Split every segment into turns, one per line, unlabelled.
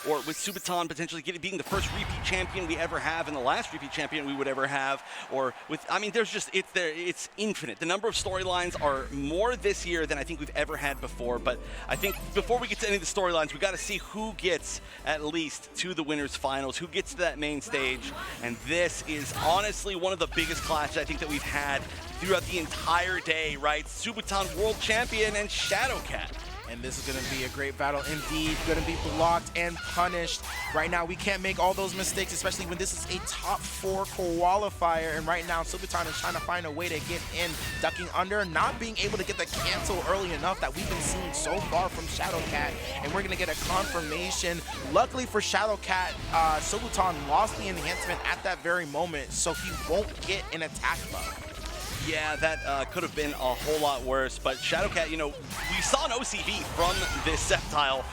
or with Subutan potentially being the first repeat champion we ever have and the last repeat champion we would ever have, or with, I mean, there's just, it's infinite. The number of storylines are more this year than I think we've ever had before, but I think before we get to any of the storylines, we got to see who gets at least to the winners finals, who gets to that main stage, and this is honestly one of the biggest clashes I think that we've had throughout the entire day, right? Subutan World Champion and Shadowcat.
And this is going to be a great battle indeed. Going to be blocked and punished. Right now, we can't make all those mistakes, especially when this is a top 4 qualifier. And right now, Subutan is trying to find a way to get in, ducking under, not being able to get the cancel early enough that we've been seeing so far from Shadowcat. And we're going to get a confirmation. Luckily for Shadowcat, Subutan lost the enhancement at that very moment, so he won't get an attack buff.
Yeah, that could have been a whole lot worse, but Shadowcat, you know, we saw an OCV from this Sceptile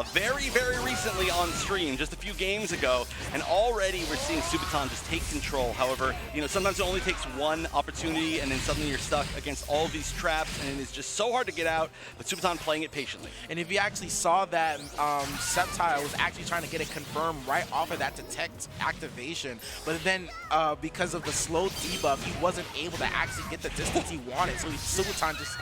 very, very recently on stream, just a few games ago, and already we're seeing Subutan just take control. However, you know, sometimes it only takes one opportunity, and then suddenly you're stuck against all of these traps, and it's just so hard to get out, but Subutan playing it patiently.
And if you actually saw that, Sceptile was actually trying to get it confirmed right off of that detect activation, but then because of the slow debuff, he wasn't able to actually get the distance he wanted, so Subutan just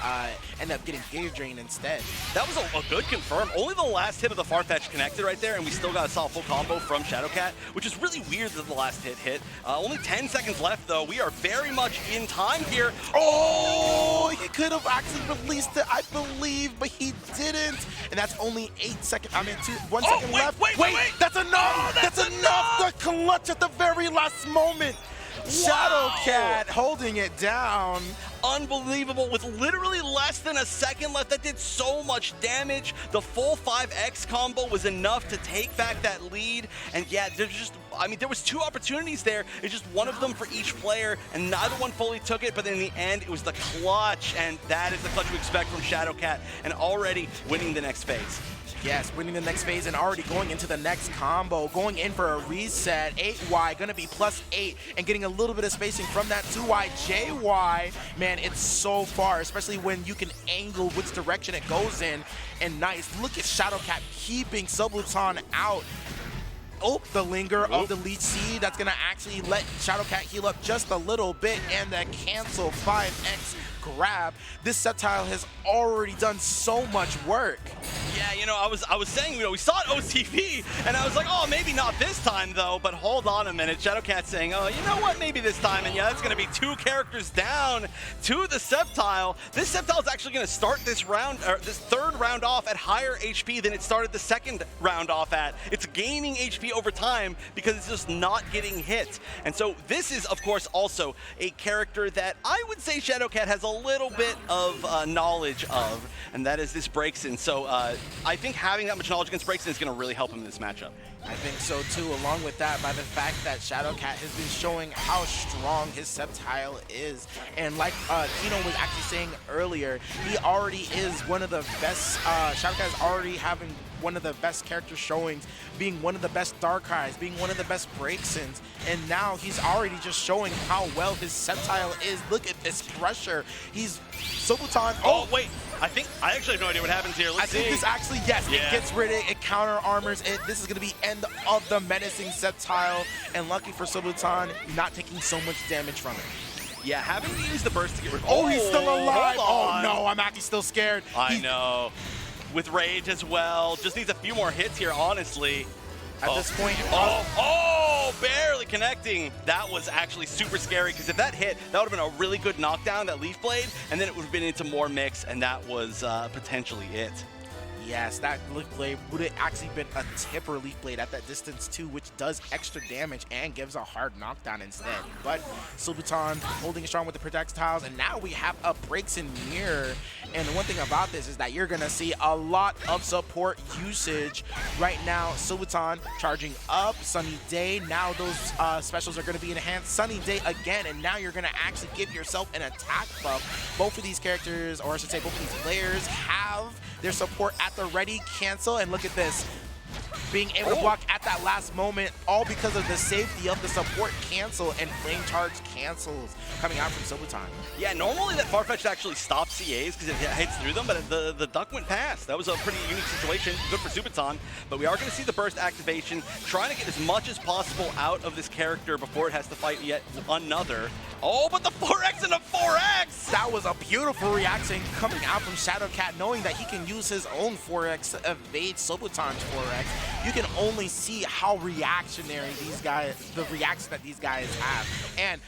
ended up getting Gear Drain instead.
That was a good confirm. Only the last hit of the Farfetch connected right there, and we still got a solid full combo from Shadowcat, which is really weird that the last hit. Only 10 seconds left, though. We are very much in time here.
Oh, he could have actually released it, I believe, but he didn't. And that's only 8 seconds. I mean, 1 second left.
Wait.
That's enough. Oh, that's enough. The clutch at the very last moment. Shadowcat holding it down.
Unbelievable, with literally less than a second left. That did so much damage. The full 5X combo was enough to take back that lead. And yeah, there's just, I mean, there was 2 opportunities there. It's just one of them for each player, and neither one fully took it, but in the end, it was the clutch, and that is the clutch we expect from Shadowcat, and already winning the next phase.
Yes, winning the next phase and already going into the next combo, going in for a reset. 8Y gonna be +8 and getting a little bit of spacing from that 2Y. JY, man, it's so far, especially when you can angle which direction it goes in. And nice, look at Shadowcat keeping Subutan out. Oh, the linger of the Leech Seed, that's gonna actually let Shadowcat heal up just a little bit, and the cancel 5X grab. This Sceptile has already done so much work.
Yeah, you know, I was saying, you know, we saw it OTV, and I was like, oh, maybe not this time, though, but hold on a minute. Shadowcat saying, oh, you know what, maybe this time, and yeah, that's going to be 2 characters down to the Sceptile. This Sceptile is actually going to start this round, or this 3rd round off at higher HP than it started the 2nd round off at. It's gaining HP over time because it's just not getting hit. And so this is, of course, also a character that I would say Shadowcat has a little bit of knowledge of, and that is this Breaksin. So I think having that much knowledge against Breaksin is going to really help him in this matchup.
I think so too, along with that, by the fact that Shadowcat has been showing how strong his Sceptile is. And like Tino was actually saying earlier, he already is one of the best, Shadowcat is already having one of the best character showings, being one of the best Darkrai's, being one of the best Breaksins, and now he's already just showing how well his Sceptile is. Look at this pressure. He's Subutan.
Oh, wait. I actually have no idea what happens here. Let's see.
I think this actually, yes, it gets rid of it, counter armors it. This is going to be end of the menacing Sceptile, and lucky for Subutan, not taking so much damage from it.
Yeah, having to use the burst to get rid of.
Oh, he's still alive. Oh no, I'm actually still scared.
I know. With Rage as well. Just needs a few more hits here, honestly.
At this point,
barely connecting. That was actually super scary, because if that hit, that would have been a really good knockdown, that Leaf Blade, and then it would have been into more mix, and that was potentially it.
Yes, that Leaf Blade would have actually been a tipper Leaf Blade at that distance too, which does extra damage and gives a hard knockdown instead. But Subutan holding strong with the projectiles, and now we have a Breaksin mirror. And the one thing about this is that you're gonna see a lot of support usage right now. Subutan charging up, Sunny Day. Now those specials are gonna be enhanced. Sunny Day again, and now you're gonna actually give yourself an attack buff. Both of these characters, or I should say both of these players, have their support at the ready. Cancel, and look at this. Being able to block at that last moment, all because of the safety of the support cancel and flame charge cancels coming out from Subutan.
Yeah, normally that Farfetch'd actually stops CAs because it hits through them, but the duck went past. That was a pretty unique situation. Good for Subutan, but we are going to see the burst activation, trying to get as much as possible out of this character before it has to fight yet another. Oh, but the 4X and a 4X!
That was a beautiful reaction coming out from Shadowcat, knowing that he can use his own 4X to evade Subutan's 4X. You can only see how reactionary the reaction that these guys have. And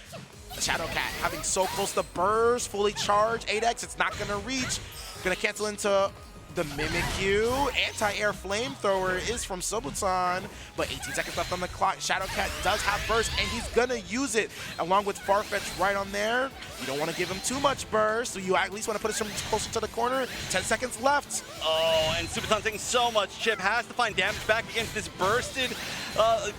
Shadowcat having so close to burst, fully charged, 8X, it's not gonna reach. Gonna cancel into the Mimikyu. Anti-air flamethrower is from Subutan, but 18 seconds left on the clock. Shadowcat does have burst, and he's gonna use it along with Farfetch right on there. You don't want to give him too much burst, so you at least want to put him closer to the corner. 10 seconds left.
Oh, and Subutan taking so much chip, has to find damage back against this bursted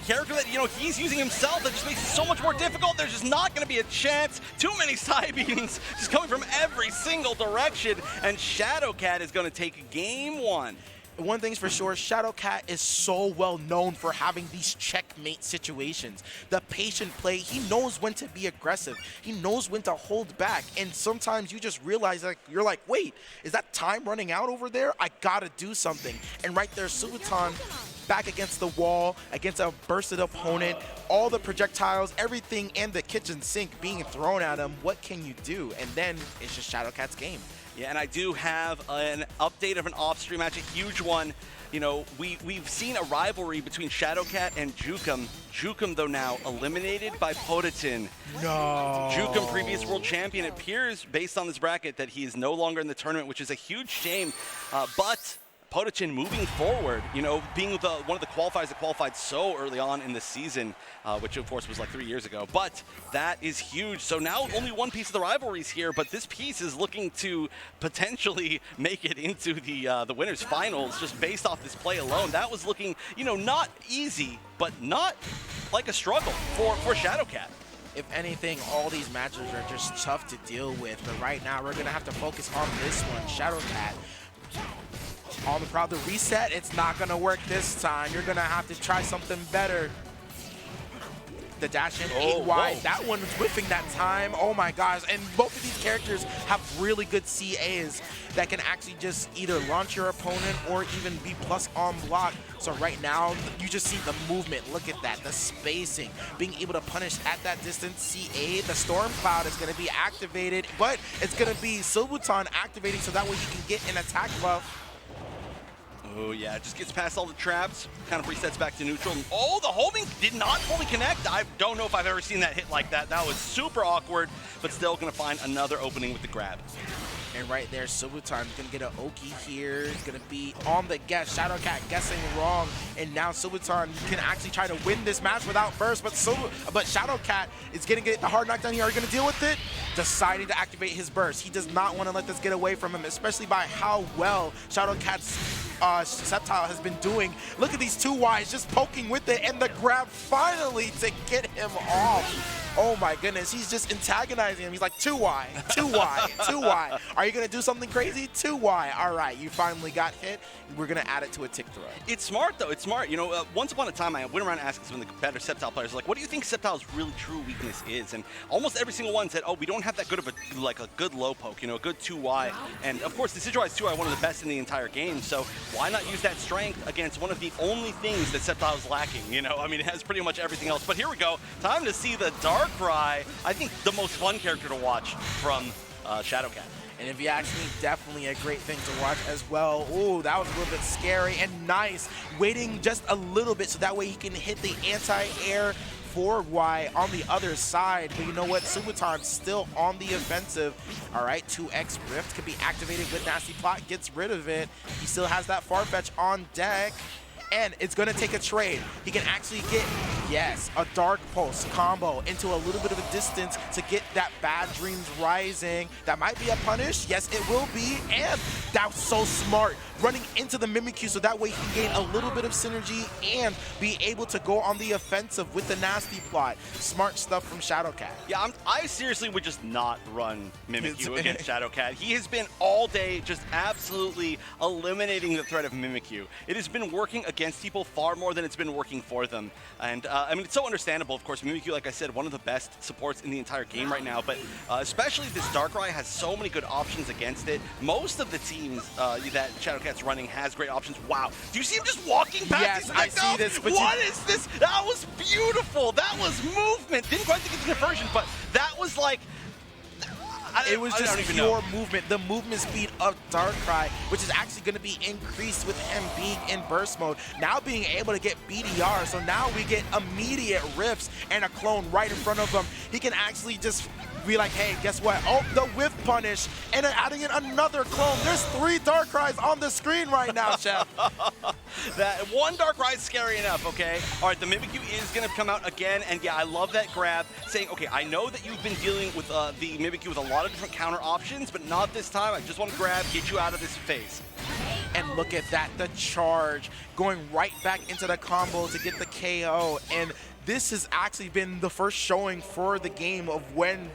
character that, you know, he's using himself. That just makes it so much more difficult. There's just not going to be a chance. Too many side beams just coming from every single direction, and Shadowcat is going to take game one.
One thing's for sure, Shadowcat is so well known for having these checkmate situations. The patient play, he knows when to be aggressive. He knows when to hold back. And sometimes you just realize that you're like, wait, is that time running out over there? I gotta do something. And right there, Subutan back against the wall, against a bursted opponent, all the projectiles, everything and the kitchen sink being thrown at him. What can you do? And then it's just Shadowcat's game.
Yeah, and I do have an update of an off-stream match, a huge one. You know, we've seen a rivalry between Shadowcat and Jukum. Jukum, though, now eliminated by Pokkén.
No.
Jukum, previous world champion. It appears, based on this bracket, that he is no longer in the tournament, which is a huge shame. But Pokkén moving forward, you know, being one of the qualifiers that qualified so early on in the season, which of course was like 3 years ago, but that is huge. So now only one piece of the rivalries here, but this piece is looking to potentially make it into the winners finals just based off this play alone. That was looking, you know, not easy, but not like a struggle for Shadowcat.
If anything, all these matches are just tough to deal with, but right now we're gonna have to focus on this one. Shadowcat, all the proud to reset, it's not gonna work this time. You're gonna have to try something better. The dash in 8 wide, that one was whiffing that time. Oh my gosh, and both of these characters have really good CAs that can actually just either launch your opponent or even be plus on block. So right now, you just see the movement. Look at that, the spacing, being able to punish at that distance. CA, the Storm Cloud is gonna be activated, but it's gonna be Subutan activating so that way you can get an attack buff.
Oh yeah, just gets past all the traps, kind of resets back to neutral. Oh, the homing did not fully connect. I don't know if I've ever seen that hit like that. That was super awkward, but still gonna find another opening with the grab.
And right there, Subutan's gonna get an Oki here. He's gonna be on the guess. Shadowcat guessing wrong, and now Subutan can actually try to win this match without burst. But Shadowcat is gonna get the hard knockdown here. Are you gonna deal with it? Deciding to activate his burst. He does not want to let this get away from him, especially by how well Shadowcat's Sceptile has been doing. Look at these 2Ys just poking with it, and the grab finally to get him off. Oh my goodness, he's just antagonizing him. He's like, 2Y, 2Y, 2Y. Are you gonna do something crazy? 2Y. All right, you finally got hit. We're gonna add it to a tick throw.
It's smart though, it's smart. You know, once upon a time, I went around asking some of the better Sceptile players, like, what do you think Sceptile's really true weakness is? And almost every single one said, oh, we don't have that good of a good low poke, you know, a good 2Y. And of course, the Sidgewise 2Y, one of the best in the entire game. So why not use that strength against one of the only things that Sceptile is lacking? You know, I mean, it has pretty much everything else. But here we go, time to see the Darkrai. I think the most fun character to watch from Shadowcat.
And if you ask me, definitely a great thing to watch as well. Ooh, that was a little bit scary and nice. Waiting just a little bit so that way he can hit the anti-air forward Y on the other side. But you know what? Subutan's still on the offensive. All right, 2X Rift can be activated with Nasty Plot, gets rid of it. He still has that Farfetch on deck. And it's going to take a trade. He can actually get, yes, a Dark Pulse combo into a little bit of a distance to get that Bad Dreams Rising. That might be a punish. Yes, it will be. And that's so smart. Running into the Mimikyu so that way he can gain a little bit of synergy and be able to go on the offensive with the Nasty Plot. Smart stuff from Shadowcat.
Yeah, I seriously would just not run Mimikyu against Shadowcat. He has been all day just absolutely eliminating the threat of Mimikyu. It has been working against against people far more than it's been working for them. And I mean, it's so understandable, of course. Mimikyu, like I said, one of the best supports in the entire game right now, but especially this Darkrai has so many good options against it. Most of the teams that Shadowcat's running has great options. Wow. Do you see him just walking past
Yes,
these
I see this.
What is this? That was beautiful. That was movement. Didn't quite get the conversion, but that was like...
It was just pure movement. The movement speed of Darkrai, which is actually going to be increased with him being in burst mode. Now being able to get BDR, so now we get immediate rifts and a clone right in front of him. He can actually just be like, hey, guess what? Oh, the whiff punish, and then adding in another clone. There's 3 Darkrai's on the screen right now, Chef.
That one Darkrai is scary enough, okay? All right, the Mimikyu is going to come out again, and yeah, I love that grab, saying, okay, I know that you've been dealing with the Mimikyu with a lot of different counter options, but not this time. I just want to grab, get you out of this phase.
And look at that, the charge, going right back into the combo to get the KO, and this has actually been the first showing for the game of when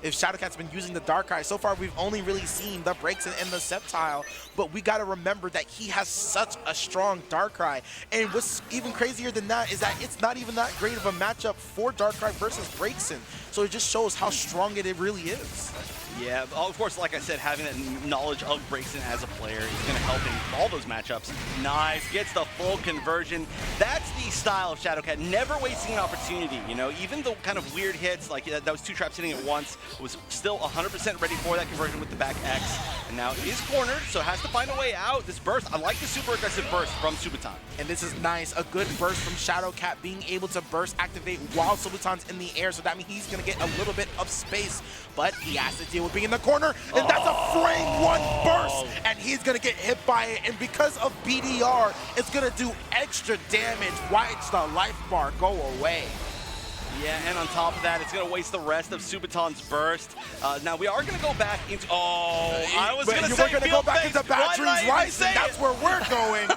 if Shadowcat's been using the Darkrai. So far, we've only really seen the breaks and the Sceptile, but we got to remember that he has such a strong Darkrai. And what's even crazier than that is that it's not even that great of a matchup for Darkrai versus Braixen. So it just shows how strong it really is.
Yeah, of course, like I said, having that knowledge of Braixen as a player is going to help in all those matchups. Nice, gets the full conversion. That's the style of Shadowcat, never wasting an opportunity, you know? Even the kind of weird hits, like that was 2 traps hitting at once, was still 100% ready for that conversion with the back X. And now is cornered, so has to find a way out. This burst, I like the super aggressive burst from Subutan.
And this is nice, a good burst from Shadowcat, being able to burst activate while Subutan's in the air, so that means he's going to get a little bit of space, but he has to deal with being in the corner, and that's a frame 1 burst, and he's gonna get hit by it, and because of BDR, it's gonna do extra damage. Watch the life bar go away.
Yeah, and on top of that, it's going to waste the rest of Subutan's burst. Now, we are going to go back into... Oh, I was going to say...
We're going to go back into Batteries Rising. That's where we're going.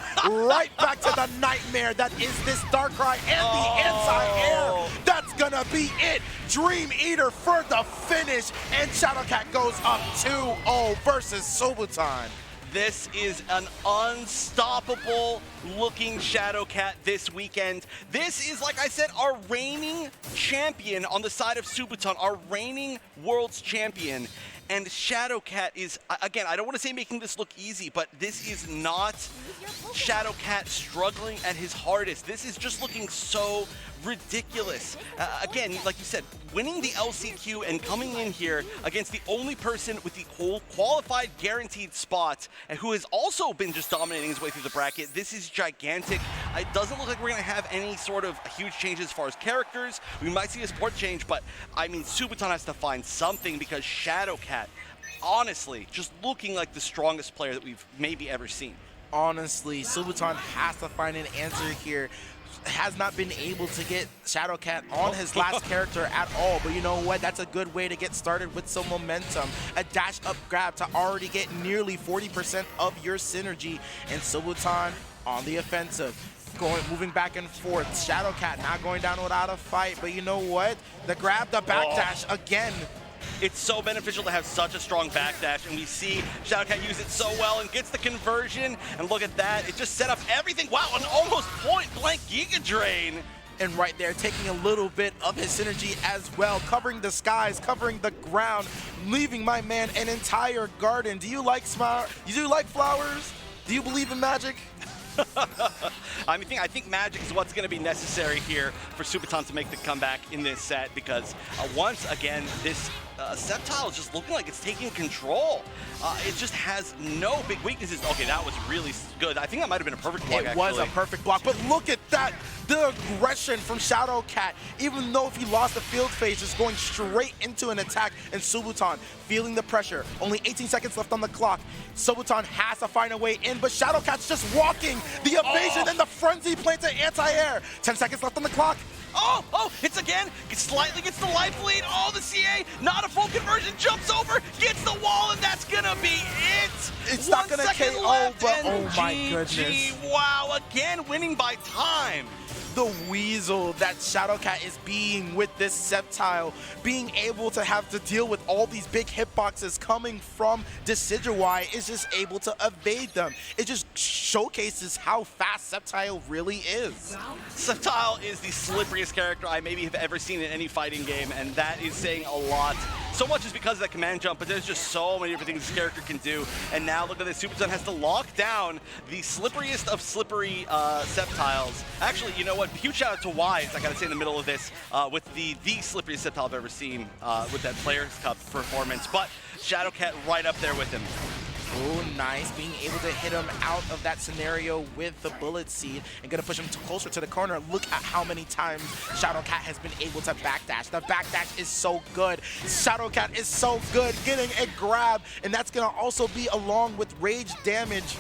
Right back to the nightmare that is this Darkrai and the anti-air. That's going to be it. Dream Eater for the finish, and Shadowcat goes up 2-0 versus Subutan.
This is an unstoppable looking Shadowcat this weekend. This is, like I said, our reigning champion on the side of Subutan, our reigning world's champion. And Shadowcat is, again, I don't want to say making this look easy, but this is not Shadowcat struggling at his hardest. This is just looking so ridiculous. Again, like you said, winning the LCQ and coming in here against the only person with the qualified guaranteed spot and who has also been just dominating his way through the bracket. This is gigantic. It doesn't look like we're going to have any sort of huge changes as far as characters. We might see a support change, but I mean, Subutan has to find something because Shadowcat, honestly, just looking like the strongest player that we've maybe ever seen.
Honestly, Subutan has to find an answer here. Has not been able to get Shadowcat on his last character at all, but you know what? That's a good way to get started with some momentum. A dash up grab to already get nearly 40% of your synergy, and Subutan on the offensive. Moving back and forth. Shadowcat not going down without a fight, but you know what? The grab, the backdash again.
It's so beneficial to have such a strong backdash, and we see Shadowcat use it so well and gets the conversion. And look at that, it just set up everything. Wow, an almost point-blank Giga Drain.
And right there, taking a little bit of his synergy as well, covering the skies, covering the ground, leaving my man an entire garden. Do you like flowers? Do you believe in magic?
I think magic is what's going to be necessary here for Subutan to make the comeback in this set, because once again, this Sceptile is just looking like it's taking control. It just has no big weaknesses. Okay, that was really good. I think that might have been a perfect block,
It was a perfect block, but look at that. The aggression from Shadowcat, even though if he lost the field phase, just going straight into an attack, and Subutan feeling the pressure. Only 18 seconds left on the clock. Subutan has to find a way in, but Shadowcat's just walking. The evasion and the frenzy play to anti-air. 10 seconds left on the clock.
Oh, hits again. Slightly gets the life lead. Oh, the CA, not a full conversion, jumps over, gets the wall, and that's gonna be it.
It's
1
not gonna
second
KO,
left,
but
and
oh my
GG.
goodness.
Wow, again winning by time.
The weasel that Shadowcat is being with this Sceptile, being able to have to deal with all these big hitboxes coming from Decidueye, is just able to evade them. It just showcases how fast Sceptile really is.
Sceptile is the slipperiest character I maybe have ever seen in any fighting game, and that is saying a lot. So much is because of that command jump, but there's just so many different things this character can do. And now look at this, Subutan has to lock down the slipperiest of slippery Sceptiles. Actually, you know what? Huge shout out to Wise, I gotta say, in the middle of this, with the slipperiest Sceptile I've ever seen with that Players' Cup performance. But Shadowcat right up there with him.
Oh, nice. Being able to hit him out of that scenario with the Bullet Seed and gonna push him closer to the corner. Look at how many times Shadowcat has been able to backdash. The backdash is so good. Shadowcat is so good getting a grab, and that's gonna also be along with rage damage.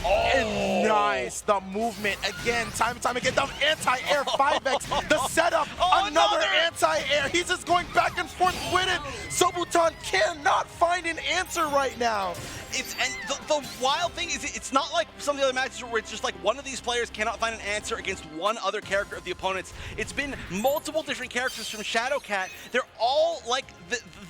Oh.
And nice, the movement again, time and time again, the anti-air 5x, the setup, another anti-air. He's just going back and forth with it. Subutan cannot find an answer right now.
And the wild thing is, it's not like some of the other matches where it's just like one of these players cannot find an answer against one other character of the opponents. It's been multiple different characters from Shadowcat. They're all like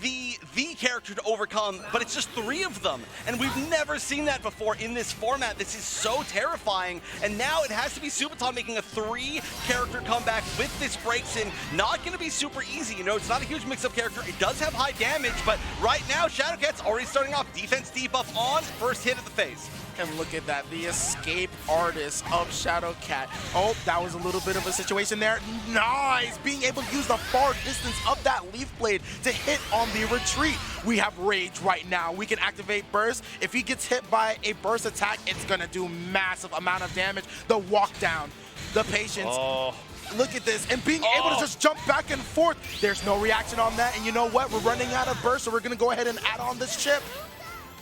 the character to overcome, but it's just 3 of them. And we've never seen that before in this format. This is so terrifying. And now it has to be Subutan making a 3-character comeback with this breaks in. Not going to be super easy. You know, it's not a huge mix-up character. It does have high damage, but right now Shadowcat's already starting off defense debuff on, first hit of the face.
And look at that, the escape artist of Shadowcat. Oh, that was a little bit of a situation there. Nice! Being able to use the far distance of that Leaf Blade to hit on the retreat. We have Rage right now. We can activate Burst. If he gets hit by a Burst attack, it's gonna do massive amount of damage. The walk down, the patience.
Oh.
Look at this, and being able to just jump back and forth. There's no reaction on that, and you know what? We're running out of Burst, so we're gonna go ahead and add on this chip.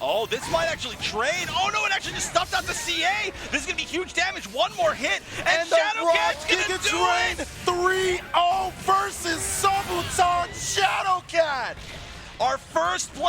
Oh, this might actually trade. Oh no, it actually just stuffed out the CA. This is gonna be huge damage. One more hit, and Shadowcat's gonna do it.
3-0 versus Subutan Shadowcat.
Our first play.